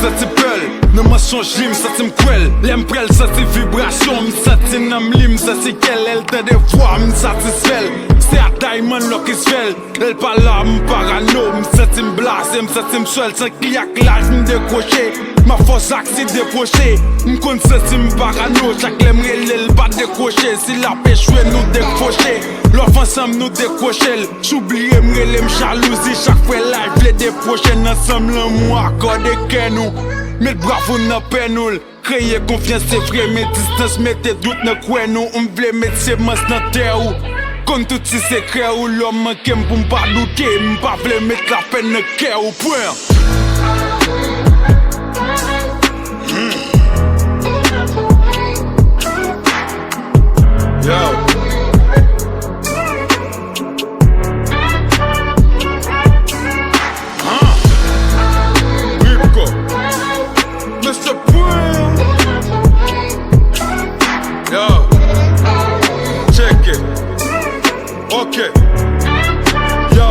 senti pel. Nan mensonge li m'senti m'kwel. Lem prel senti vibration, m'senti nan m'li m'senti kel. El te de voix m'satisfel. C'est à Diamond lo ki s'fel. El pa la m'parano, m'senti m'blase, m'senti m'swel. Sans kliak laj m'dekroche. Ma force aksi déproché. M'kon senti m'parano. Chaque lem relel pas décroché. Si la péchoué nous décroché. L'offense nous décroché. J'oublié m'rele m'jalousie. Chaque fois live les déproché. Ensemble moi accordé que nous. Met bravo nan penol. Créer confiance c'est vrai. Mais distance mettez doute nan kwen nous. M'vle mettre ses mans nan terre ou. Comme tout si secret ou l'homme manque pour m'pas douter. M'pas vle mettre la peine nan cœur au point. Yo. Riko. Mr. PWEN. Yo. Check it. Okay. Yo.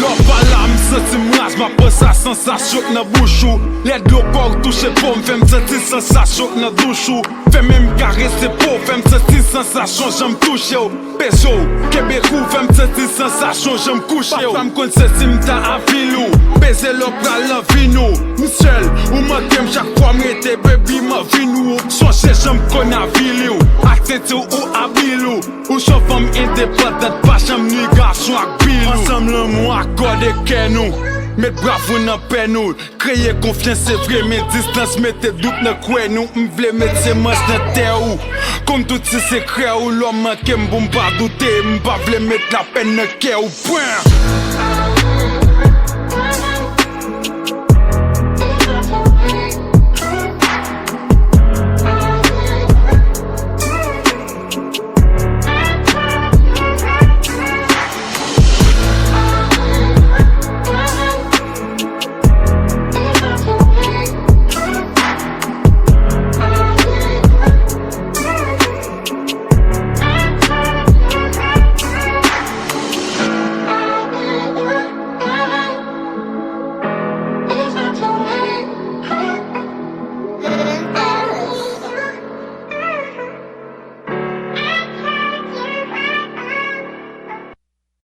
L'on parle, m'senti m'rage, ma pense à sensation dans bouchou. Les deux corps touchent pour m'fait m'senti sensation dans douchou. Fais même caresser pour faire m'senti sensation, j'aime toucher au péso. Québécois fait m'senti sensation, j'aime coucher au. Femme qu'on sait si m'ta à vilou. Baiser le bras l'envino. M'seul, ou m'aime chaque fois m'rete baby ma vinou. Songer j'aime qu'on a vilou. Accent ou habilou. Ou son femme indépendante, pas j'aime ni garçon ak bilou. Ensemble moi accordé que nous. Mettre bravo nan penou. Créer confiance c'est vrai. Mais distance mettez doute nan kwen nous. M'vle mettre ses mains nan terre ou. Comme tout si secret ou l'homme manque m'bou m'pas douter. M'pas vle mettre la peine nan cœur ou point.